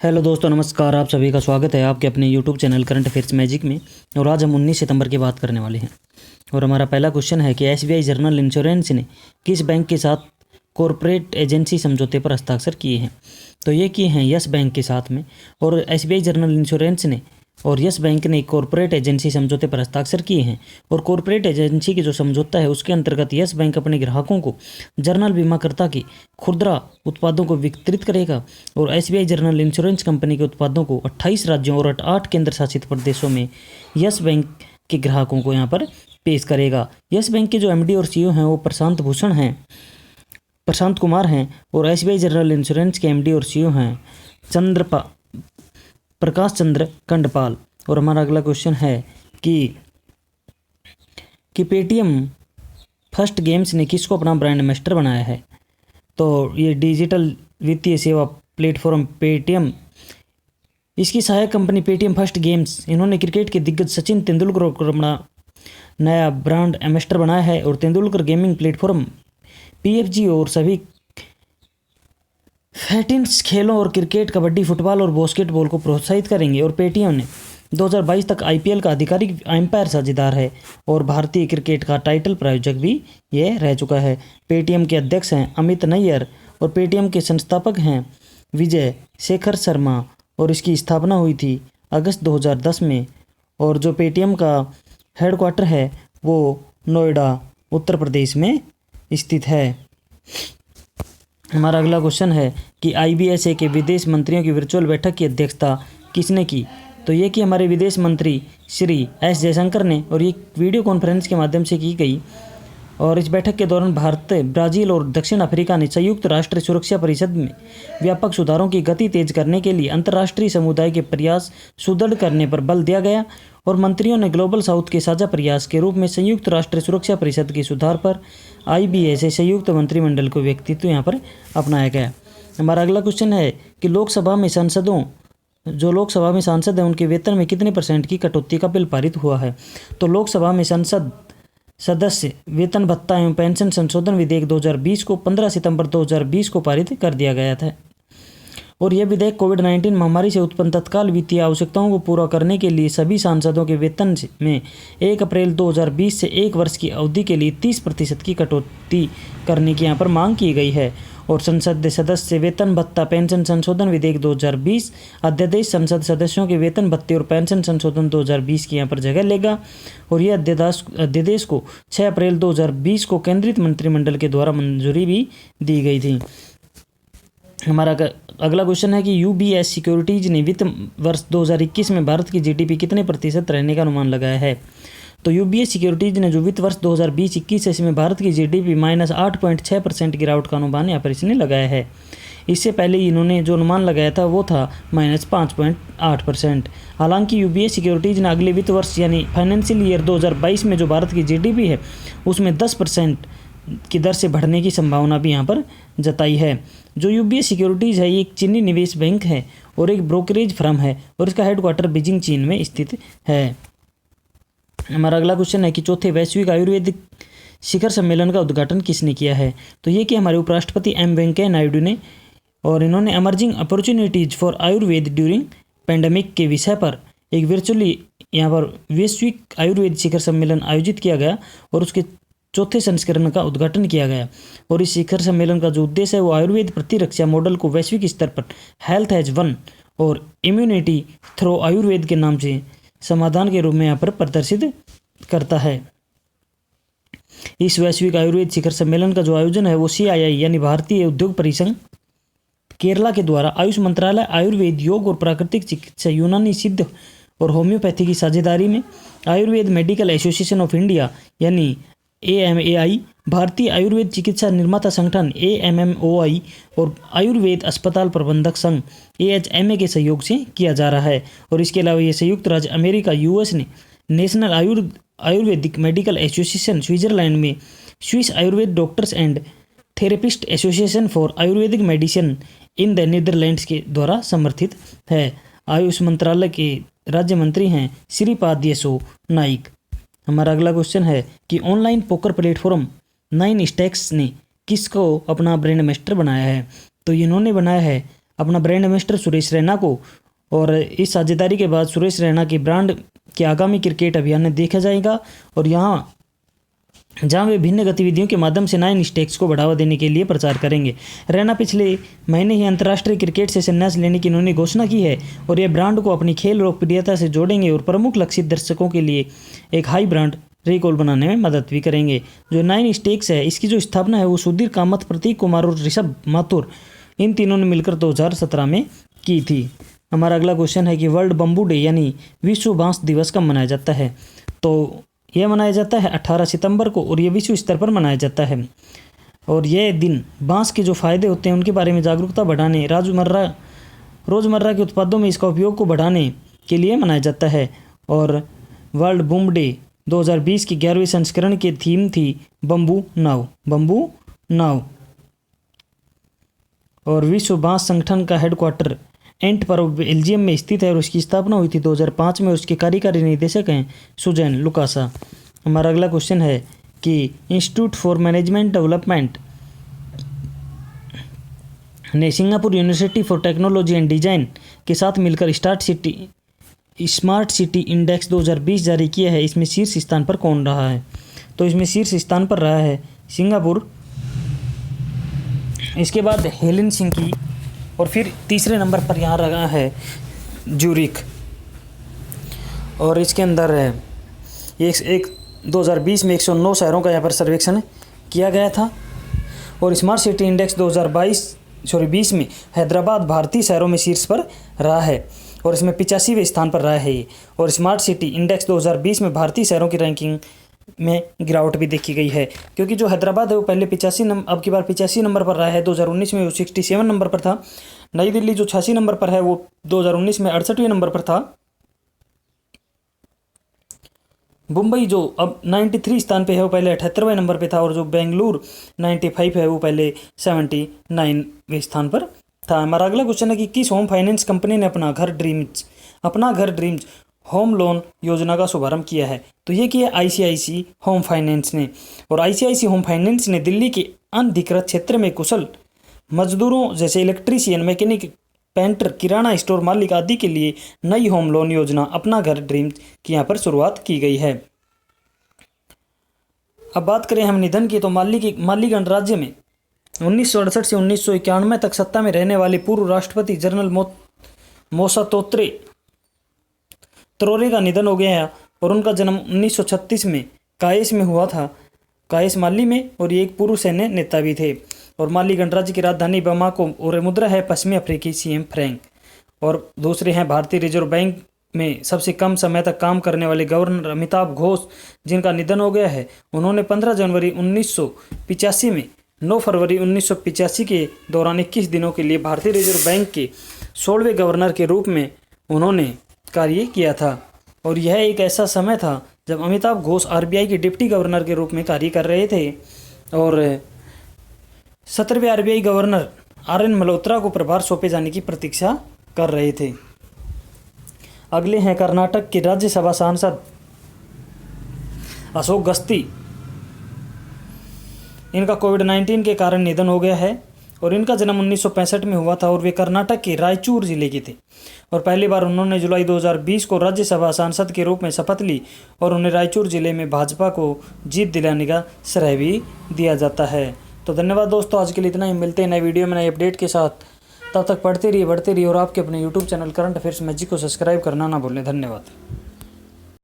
Hello दोस्तों, नमस्कार। आप सभी का स्वागत है आपके अपने YouTube channel current affairs magic में। और आज हम 19 सितंबर की बात करने वाले हैं। और हमारा पहला क्वेश्चन है कि एसबीआई जनरल इंश्योरेंस ने किस बैंक के साथ कॉरपोरेट एजेंसी समझौते पर हस्ताक्षर किए हैं। तो ये किए हैं यस बैंक के साथ में। और एसबीआई जनरल इंश्योरेंस ने और यस बैंक ने कॉरपोरेट एजेंसी समझौते पर हस्ताक्षर किए हैं। और कॉरपोरेट एजेंसी की जो समझौता है उसके अंतर्गत यस बैंक अपने ग्राहकों को जनरल बीमाकर्ता की खुदरा उत्पादों को वितरित करेगा। और एसबीआई जनरल इंश्योरेंस कंपनी के उत्पादों को 28 राज्यों और 8 केंद्र शासित प्रदेशों में यस बैंक के ग्राहकों को यहाँ पर पेश करेगा। यस बैंक के जो एमडी और सीईओ हैं वो प्रशांत कुमार हैं। और एसबीआई जनरल इंश्योरेंस के एमडी और सीईओ हैं प्रकाश चंद्र कंडपाल। और हमारा अगला क्वेश्चन है कि पेटीएम फर्स्ट गेम्स ने किसको अपना ब्रांड एम्बेसडर बनाया है। तो ये डिजिटल वित्तीय सेवा प्लेटफॉर्म पेटीएम, इसकी सहायक कंपनी पेटीएम फर्स्ट गेम्स, इन्होंने क्रिकेट के दिग्गज सचिन तेंदुलकर को अपना नया ब्रांड एम्बेसडर बनाया है। और तेंदुलकर गेमिंग प्लेटफॉर्म पीएफजी और सभी फैटिन्स खेलों और क्रिकेट, कबड्डी, फुटबॉल और बास्केटबॉल को प्रोत्साहित करेंगे। और पेटीएम ने 2022 तक आईपीएल का आधिकारिक एम्पायर साझेदार है और भारतीय क्रिकेट का टाइटल प्रायोजक भी ये रह चुका है। पेटीएम के अध्यक्ष हैं अमित नैयर और पेटीएम के संस्थापक हैं विजय शेखर शर्मा। और इसकी स्थापना हुई थी अगस्त 2010 में। और जो पेटीएम का हेडक्वार्टर है वो नोएडा, उत्तर प्रदेश में स्थित है। हमारा अगला क्वेश्चन है कि आईबीएसए के विदेश मंत्रियों की वर्चुअल बैठक की अध्यक्षता किसने की। तो ये कि हमारे विदेश मंत्री श्री एस जयशंकर ने। और ये वीडियो कॉन्फ्रेंस के माध्यम से की गई। और इस बैठक के दौरान भारत, ब्राज़ील और दक्षिण अफ्रीका ने संयुक्त राष्ट्र सुरक्षा परिषद में व्यापक सुधारों की गति तेज करने के लिए अंतर्राष्ट्रीय समुदाय के प्रयास सुदृढ़ करने पर बल दिया गया। और मंत्रियों ने ग्लोबल साउथ के साझा प्रयास के रूप में संयुक्त राष्ट्र सुरक्षा परिषद के सुधार पर आईबीएसए संयुक्त मंत्रिमंडल को व्यक्तित्व यहाँ पर अपनाया गया। हमारा अगला क्वेश्चन है कि लोकसभा में सांसद हैं उनके वेतन में कितने % की कटौती का बिल पारित हुआ है। तो लोकसभा में संसद सदस्य वेतन भत्ता एवं पेंशन संशोधन विधेयक 2020 को 15 सितंबर 2020 को पारित कर दिया गया था। और यह विधेयक कोविड-19 महामारी से उत्पन्न तत्काल वित्तीय आवश्यकताओं को पूरा करने के लिए सभी सांसदों के वेतन में 1 अप्रैल 2020 से 1 वर्ष की अवधि के लिए 30% की कटौती करने की यहाँ पर मांग की गई है। और संसद सदस्य वेतन भत्ता पेंशन संशोधन विधेयक 2020 अध्यादेश संसद सदस्यों के वेतन भत्ते और पेंशन संशोधन 2020 की यहाँ पर जगह लेगा। और यह अध्यादेश को 6 अप्रैल 2020 को केंद्रीय मंत्रिमंडल के द्वारा मंजूरी भी दी गई थी। हमारा अगला क्वेश्चन है कि यूबीएस सिक्योरिटीज ने वित्त वर्ष 2021 में भारत की जीडीपी कितने % रहने का अनुमान लगाया है। तो यूबीएस सिक्योरिटीज ने जो वित्त वर्ष 2020-21 है इसमें भारत की जीडीपी -8.6% गिरावट का अनुमान यहाँ पर इसने लगाया है। इससे पहले इन्होंने जो अनुमान लगाया था वो था -5.8%। हालांकि यूबीएस सिक्योरिटीज ने अगले वित्त वर्ष यानी फाइनेंशियल ईयर 2022 में जो भारत की जीडीपी है उसमें 10% की दर से बढ़ने की संभावना भी यहाँ पर जताई है। जो यूबीएस सिक्योरिटीज़ है ये एक चीनी निवेश बैंक है और एक ब्रोकरेज फर्म है और इसका हेडक्वार्टर बीजिंग, चीन में स्थित है। हमारा अगला क्वेश्चन है कि चौथे वैश्विक आयुर्वेदिक शिखर सम्मेलन का उद्घाटन किसने किया है। तो ये कि हमारे उपराष्ट्रपति एम वेंकैया नायडू ने। और इन्होंने emerging opportunities for Ayurveda during pandemic के विषय पर एक वर्चुअली यहाँ पर वैश्विक आयुर्वेद शिखर सम्मेलन आयोजित किया गया और उसके चौथे संस्करण का उद्घाटन किया गया। और इस शिखर सम्मेलन का जो उद्देश्य है वो आयुर्वेद प्रतिरक्षा मॉडल को वैश्विक स्तर पर हेल्थ एज वन और इम्यूनिटी थ्रो आयुर्वेद के नाम से समाधान के रूप में यहाँ पर प्रदर्शित करता है। इस वैश्विक आयुर्वेद शिखर सम्मेलन का जो आयोजन है वो CII यानी भारतीय उद्योग परिसंघ केरला के द्वारा आयुष मंत्रालय, आयुर्वेद, योग और प्राकृतिक चिकित्सा, यूनानी सिद्ध और होम्योपैथी की साझेदारी में Ayurveda medical association of India यानी AMAI, भारतीय आयुर्वेद चिकित्सा निर्माता संगठन AMMOI और आयुर्वेद अस्पताल प्रबंधक संघ AHMA के सहयोग से किया जा रहा है। और इसके अलावा ये संयुक्त राज्य अमेरिका US ने national Ayurvedic medical association Switzerland में Swiss Ayurveda doctors and therapist association for Ayurvedic medicine in the Netherlands के द्वारा समर्थित है। आयुष मंत्रालय के राज्य मंत्री हैं श्रीपाद येसो नाइक। हमारा अगला क्वेश्चन है कि ऑनलाइन पोकर प्लेटफॉर्म 9 स्टैक्स ने किसको अपना ब्रांड एम्बेसडर बनाया है। तो इन्होंने बनाया है अपना ब्रांड एम्बेसडर सुरेश रैना को, और इस साझेदारी के बाद सुरेश रैना के ब्रांड के आगामी क्रिकेट अभियान में देखा जाएगा। और यहाँ जहां वे भिन्न गतिविधियों के माध्यम से 9 स्टेक्स को बढ़ावा देने के लिए प्रचार करेंगे। रैना पिछले महीने ही अंतर्राष्ट्रीय क्रिकेट से संन्यास लेने की इन्होंने घोषणा की है और ये ब्रांड को अपनी खेल लोकप्रियता से जोड़ेंगे और प्रमुख लक्षित दर्शकों के लिए एक हाई ब्रांड रिकॉल बनाने में मदद भी करेंगे। जो 9 स्टेक्स है, इसकी जो स्थापना है वो सुधीर कामत, प्रतीक कुमार और ऋषभ माथुर, इन तीनों ने मिलकर 2017 में की थी। हमारा अगला क्वेश्चन है कि वर्ल्ड बम्बू डे यानी विश्व बांस दिवस कब मनाया जाता है? तो यह मनाया जाता है 18 सितंबर को और ये विश्व स्तर पर मनाया जाता है। और यह दिन बांस के जो फ़ायदे होते हैं उनके बारे में जागरूकता बढ़ाने, रोज़मर्रा के उत्पादों में इसका उपयोग को बढ़ाने के लिए मनाया जाता है। और वर्ल्ड बम्बू डे 2020 की 11वीं संस्करण की थीम थी बम्बू नाव। और विश्व बांस संगठन का हेडक्वार्टर एंटवर्प बेल्जियम में स्थित है और उसकी स्थापना हुई थी 2005 में और उसके कार्यकारी निदेशक हैं सुजैन लुकासा। हमारा अगला क्वेश्चन है कि इंस्टीट्यूट फॉर मैनेजमेंट डेवलपमेंट ने Singapore university for technology and design के साथ मिलकर स्मार्ट सिटी इंडेक्स 2020 जारी किया है। इसमें शीर्ष स्थान पर कौन रहा है? तो इसमें शीर्ष स्थान पर रहा है सिंगापुर, इसके बाद हेलसिंकी और फिर तीसरे नंबर पर यहाँ रहा है ज्यूरिख। और इसके अंदर है एक 2020 में 109 शहरों का यहाँ पर सर्वेक्षण किया गया था। और स्मार्ट सिटी इंडेक्स 2020 में हैदराबाद भारतीय शहरों में शीर्ष पर रहा है और इसमें 85वें स्थान पर रहा है ये। और स्मार्ट सिटी इंडेक्स 2020 में भारतीय शहरों की रैंकिंग में गिरावट भी देखी गई है, क्योंकि जो हैदराबाद है वो पहले 85 नंबर, अब की बार 85 नंबर पर रहा है। 2019 में वो 67 नंबर पर था। नई दिल्ली जो 86 नंबर पर है वो 2019 में 68वें नंबर पर था। मुंबई जो अब 93 स्थान पे है वो पहले 78वें नंबर पे था। और जो बेंगलुरु 95 है वो पहले 79वें स्थान पर था। हमारा अगला क्वेश्चन है कि किस होम फाइनेंस कंपनी ने अपना घर ड्रीम्स होम लोन योजना का शुभारंभ किया है? तो ये किया आईसीआईसी होम फाइनेंस ने। और आईसीआईसी होम फाइनेंस ने दिल्ली के अनधिकृत क्षेत्र में कुशल मजदूरों जैसे इलेक्ट्रीशियन, मैकेनिक, पेंटर, किराना स्टोर मालिक आदि के लिए नई होम लोन योजना अपना घर ड्रीम्स की यहाँ पर शुरुआत की गई है। अब बात करें हम निधन की, तो माली गणराज्य में 1968 से 1991 तक सत्ता में रहने वाले पूर्व राष्ट्रपति जनरल मोसातोत्रे त्रोरे का निधन हो गया है। और उनका जन्म 1936 में कायस में हुआ था, कायस माली में। और ये एक पूर्व सैन्य नेता भी थे। और माली गणराज्य की राजधानी बमाको और मुद्रा है पश्चिमी अफ्रीकी सीएम फ्रैंक। और दूसरे हैं भारतीय रिजर्व बैंक में सबसे कम समय तक काम करने वाले गवर्नर अमिताभ घोष, जिनका निधन हो गया है। उन्होंने 15 जनवरी 1985 में 9 फरवरी 1985 के दौरान 21 दिनों के लिए भारतीय रिजर्व बैंक के 16वें गवर्नर के रूप में उन्होंने कार्य किया था। और यह एक ऐसा समय था जब अमिताभ घोष आरबीआई के डिप्टी गवर्नर के रूप में कार्य कर रहे थे और 17वें आरबीआई गवर्नर आरएन मल्होत्रा को प्रभार सौंपे जाने की प्रतीक्षा कर रहे थे। अगले हैं कर्नाटक के राज्यसभा सांसद अशोक गस्ती। इनका कोविड-19 के कारण निधन हो गया है और इनका जन्म 1965 में हुआ था और वे कर्नाटक के रायचूर जिले के थे। और पहली बार उन्होंने जुलाई 2020 को राज्यसभा सांसद के रूप में शपथ ली और उन्हें रायचूर जिले में भाजपा को जीत दिलाने का श्रेय भी दिया जाता है। तो धन्यवाद दोस्तों, आज के लिए इतना ही। मिलते हैं नए वीडियो में नए अपडेट के साथ। तब तक पढ़ते रहिए, बढ़ते रहिए और आपके अपने YouTube channel current affairs magic को सब्सक्राइब करना ना भूलें। धन्यवाद।